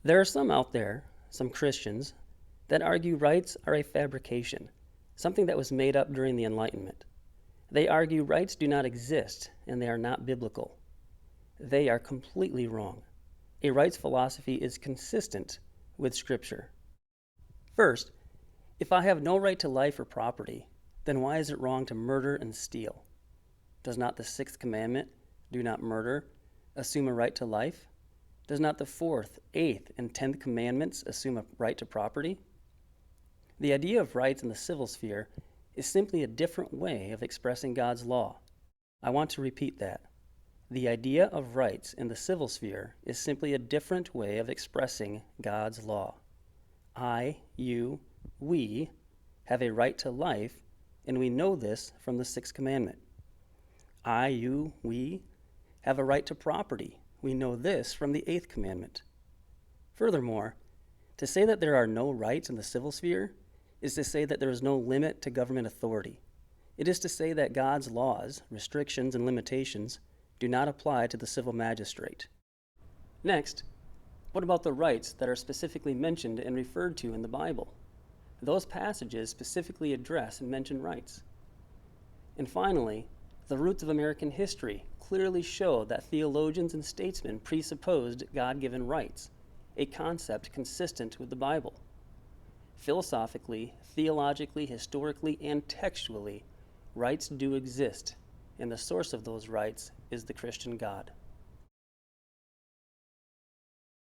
There are some out there, some Christians, that argue rights are a fabrication, something that was made up during the Enlightenment. They argue rights do not exist and they are not biblical. They are completely wrong. A rights philosophy is consistent with Scripture. First, if I have no right to life or property, then why is it wrong to murder and steal? Does not the sixth commandment, do not murder, assume a right to life? Does not the fourth, eighth, and 10th commandments assume a right to property? The idea of rights in the civil sphere is simply a different way of expressing God's law. I want to repeat that. The idea of rights in the civil sphere is simply a different way of expressing God's law. I, you, we have a right to life, and we know this from the sixth commandment. I, you, we have a right to property. We know this from the eighth commandment. Furthermore, to say that there are no rights in the civil sphere is to say that there is no limit to government authority. It is to say that God's laws, restrictions, and limitations do not apply to the civil magistrate. Next, what about the rights that are specifically mentioned and referred to in the Bible? Those passages specifically address and mention rights. And finally, the roots of American history clearly show that theologians and statesmen presupposed God-given rights, a concept consistent with the Bible. Philosophically, theologically, historically, and textually, rights do exist, and the source of those rights is the Christian God.